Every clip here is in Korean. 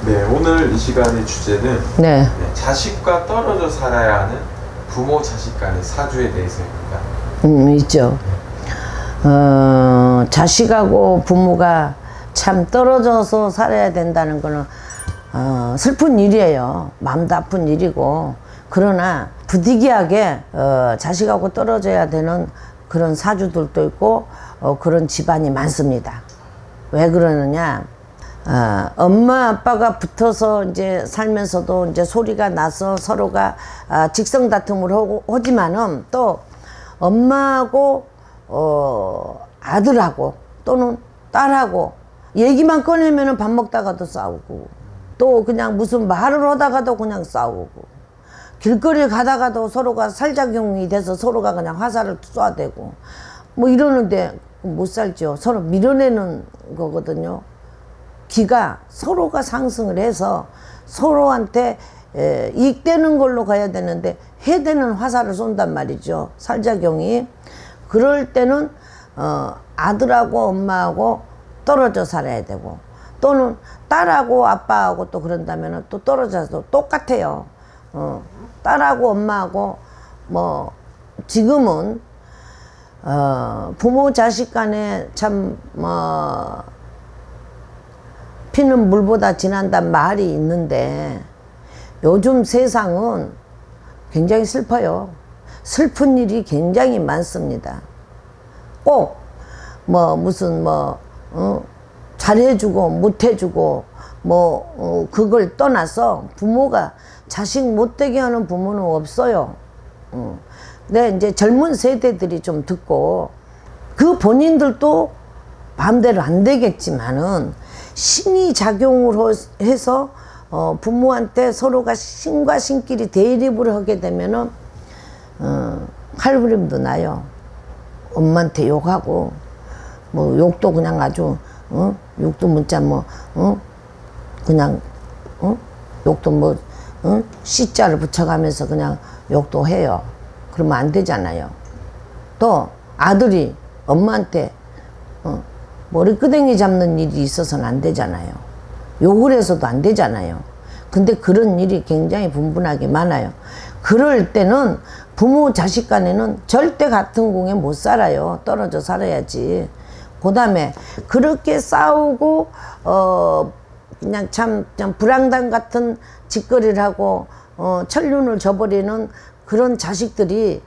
네, 오늘 이 시간의 주제는 네. 자식과 떨어져 살아야 하는 부모 자식 간의 사주에 대해서입니다. 있죠. 자식하고 부모가 참 떨어져서 살아야 된다는 거는 슬픈 일이에요. 마음도 아픈 일이고, 그러나 부득이하게 자식하고 떨어져야 되는 그런 사주들도 있고 그런 집안이 많습니다. 왜 그러느냐? 엄마 아빠가 붙어서 이제 살면서도 이제 소리가 나서 서로가 직성 다툼을 하지만은 또 엄마하고 아들하고 또는 딸하고 얘기만 꺼내면은 밥 먹다가도 싸우고, 또 그냥 무슨 말을 하다가도 그냥 싸우고, 길거리에 가다가도 서로가 살작용이 돼서 서로가 그냥 화살을 쏴대고 뭐 이러는데 못 살죠. 서로 밀어내는 거거든요. 기가 서로가 상승을 해서 서로한테 이익되는 걸로 가야 되는데 해대는 화살을 쏜단 말이죠. 살작용이. 그럴 때는 아들하고 엄마하고 떨어져 살아야 되고, 또는 딸하고 아빠하고 또 그런다면 또 떨어져서 똑같아요. 딸하고 엄마하고 뭐 지금은 부모 자식 간에 참 피는 물보다 진한단 말이 있는데, 요즘 세상은 굉장히 슬퍼요. 슬픈 일이 굉장히 많습니다. 꼭 무슨 잘해주고 못해주고 그걸 떠나서 부모가 자식 못되게 하는 부모는 없어요. 근데 이제 젊은 세대들이 좀 듣고, 그 본인들도 마음대로 안 되겠지만은 신이 작용을 해서 부모한테 서로가 신과 신끼리 대립을 하게 되면은 칼부림도 나요. 엄마한테 욕하고 욕도 그냥 아주 욕도 문자 그냥 욕도 씨자를 붙여가면서 그냥 욕도 해요. 그러면 안 되잖아요. 또 아들이 엄마한테 머리끄댕이 잡는 일이 있어서는 안 되잖아요. 욕을 해서도 안 되잖아요. 근데 그런 일이 굉장히 분분하게 많아요. 그럴 때는 부모 자식 간에는 절대 같은 공에 못 살아요. 떨어져 살아야지. 그 다음에 그렇게 싸우고 그냥 참 불황단 같은 짓거리를 하고 천륜을 저버리는 그런 자식들이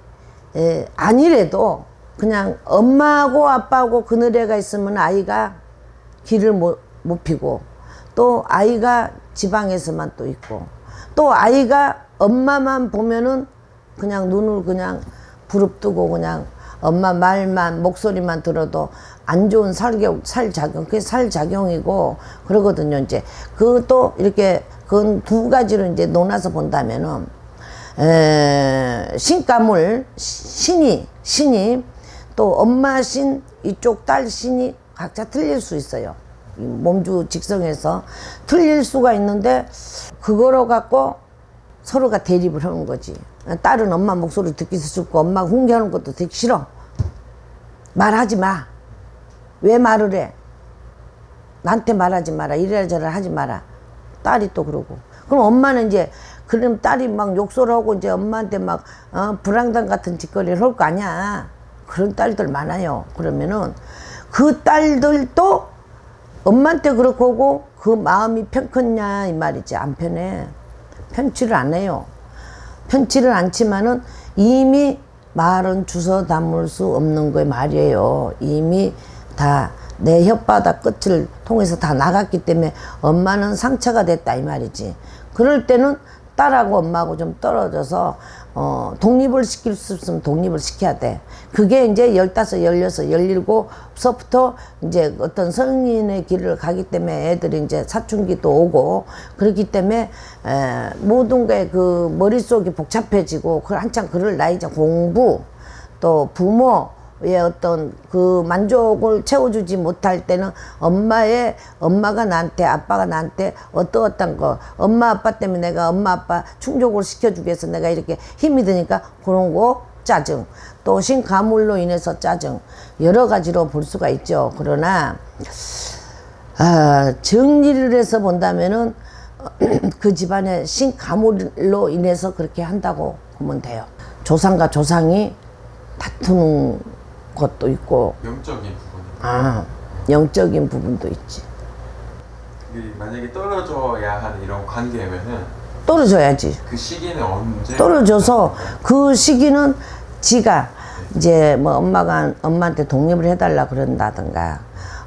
아니래도 그냥 엄마하고 아빠하고 그늘에가 있으면 아이가 길을 못 피고, 또 아이가 지방에서만 또 있고, 또 아이가 엄마만 보면은 그냥 눈을 그냥 부릅뜨고 그냥 엄마 말만 목소리만 들어도 안 좋은 살작용, 그게 살작용이고 그러거든요. 이제 그것도 이렇게 그 두 가지로 이제 논아서 본다면은 신가물 신이 또 엄마 신, 이쪽 딸 신이 각자 틀릴 수 있어요. 몸주 직성에서 틀릴 수가 있는데, 그거로 갖고 서로가 대립을 하는 거지. 딸은 엄마 목소리 듣기 싫고 엄마가 훈계하는 것도 듣기 싫어. 말하지 마. 왜 말을 해? 나한테 말하지 마라. 이래저래 하지 마라. 딸이 또 그러고. 그럼 엄마는 이제, 그럼 딸이 막 욕설하고 이제 엄마한테 막 불황단 같은 짓거리를 할 거 아니야. 그런 딸들 많아요. 그러면은 그 딸들도 엄마한테 그렇게 하고 그 마음이 편컸냐 이 말이지. 안 편해. 편치를 안 해요. 편치를 않지만은 이미 말은 주워 담을 수 없는 거의 말이에요. 이미 다 내 혓바닥 끝을 통해서 다 나갔기 때문에 엄마는 상처가 됐다 이 말이지. 그럴 때는 딸하고 엄마하고 좀 떨어져서 독립을 시킬 수 있으면 독립을 시켜야 돼. 그게 이제 15, 16, 17서부터 이제 어떤 성인의 길을 가기 때문에 애들이 이제 사춘기도 오고 그렇기 때문에 모든 게 그 머릿속이 복잡해지고 한창 그럴 나이죠. 공부, 또 부모의 어떤 그 만족을 채워주지 못할 때는 엄마가 나한테, 아빠가 나한테 어떤 거, 엄마 아빠 때문에 내가 엄마 아빠 충족을 시켜주기 위해서 내가 이렇게 힘이 드니까 그런 거 짜증, 또 신가물로 인해서 짜증, 여러 가지로 볼 수가 있죠. 그러나 정리를 해서 본다면은 그 집안의 신가물로 인해서 그렇게 한다고 보면 돼요. 조상과 조상이 다투는 것도 있고, 영적인 부분이. 영적인 부분도 있지. 만약에 떨어져야 하는 이런 관계면은 떨어져야지. 그 시기는 언제? 떨어져서 그 시기는 지가 이제 뭐 엄마가 엄마한테 독립을 해달라 그런다든가,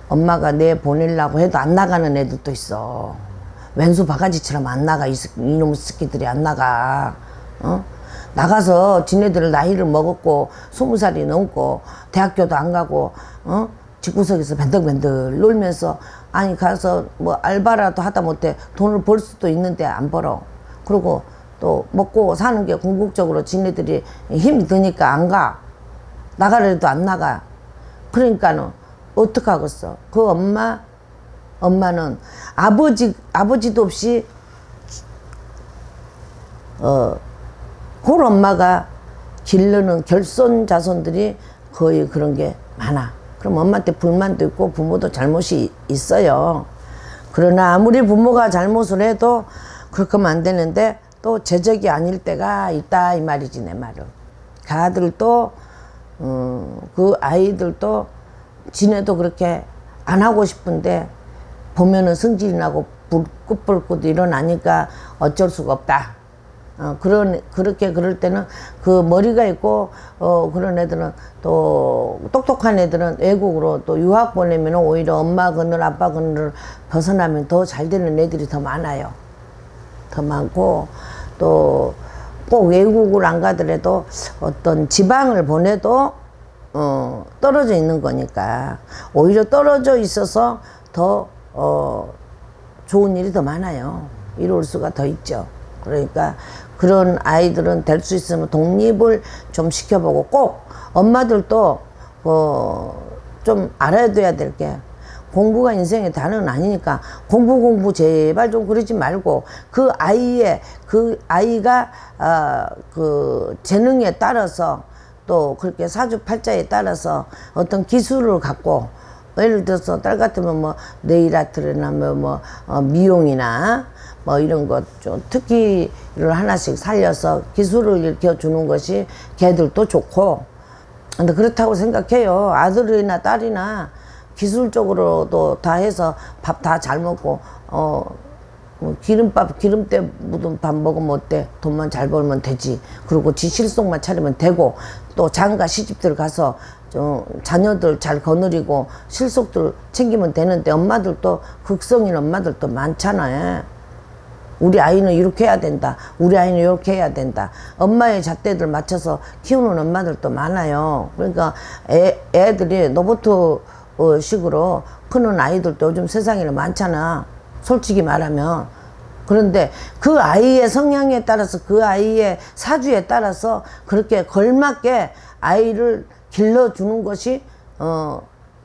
엄마가 내 보내려고 해도 안 나가는 애들도 있어. 왼수 바가지처럼 안 나가. 이놈의 새끼들이 안 나가. 나가서 지네들 나이를 먹었고 20살이 넘고 대학교도 안 가고 집구석에서 벤덕벤덕 놀면서, 아니 가서 뭐 알바라도 하다 못해 돈을 벌 수도 있는데 안 벌어. 그리고 또 먹고 사는 게 궁극적으로 지네들이 힘이 드니까 안 가. 나가려도 안 나가. 그러니까는 어떡하겠어. 그 엄마는 아버지도 없이 홀 엄마가 기르는 결손 자손들이 거의 그런 게 많아. 그럼 엄마한테 불만도 있고 부모도 잘못이 있어요. 그러나 아무리 부모가 잘못을 해도 그렇게 하면 안 되는데 또 제적이 아닐 때가 있다 이 말이지, 내 말은. 그 아들도 그 아이들도 지네도 그렇게 안 하고 싶은데 보면은 승질이 나고 불긋불긋 일어나니까 어쩔 수가 없다. 그렇게 그럴 때는 그 머리가 있고 그런 애들은, 또 똑똑한 애들은 외국으로 또 유학 보내면 오히려 엄마 그늘 아빠 그늘을 벗어나면 더 잘 되는 애들이 더 많아요. 더 많고, 또 꼭 외국을 안 가더라도 어떤 지방을 보내도 떨어져 있는 거니까 오히려 떨어져 있어서 더 좋은 일이 더 많아요. 이룰 수가 더 있죠. 그러니까 그런 아이들은 될 수 있으면 독립을 좀 시켜보고, 꼭 엄마들도 좀 알아둬야 될 게, 공부가 인생의 다는 아니니까 공부 제발 좀 그러지 말고, 그 아이가 그 재능에 따라서 또 그렇게 사주팔자에 따라서 어떤 기술을 갖고, 예를 들어서 딸 같으면 뭐 네일 아트나 뭐 미용이나 뭐 이런 것 좀 특기를 하나씩 살려서 기술을 일으켜 주는 것이 걔들도 좋고. 근데 그렇다고 생각해요. 아들이나 딸이나 기술적으로도 다 해서 밥 다 잘 먹고 뭐 기름때 묻은 밥 먹으면 어때? 돈만 잘 벌면 되지. 그리고 지 실속만 차리면 되고, 또 장가 시집들 가서 좀 자녀들 잘 거느리고 실속들 챙기면 되는데, 엄마들도 극성인 엄마들도 많잖아요. 우리 아이는 이렇게 해야 된다. 우리 아이는 이렇게 해야 된다. 엄마의 잣대들 맞춰서 키우는 엄마들도 많아요. 그러니까 애들이 로봇 식으로 크는 아이들도 요즘 세상에는 많잖아. 솔직히 말하면. 그런데 그 아이의 성향에 따라서, 그 아이의 사주에 따라서 그렇게 걸맞게 아이를 길러주는 것이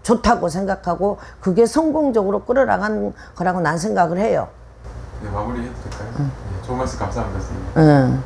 좋다고 생각하고, 그게 성공적으로 끌어나간 거라고 난 생각을 해요. 네, 마무리해도 될까요? 네, 좋은 말씀 감사합니다, 선생님. 응.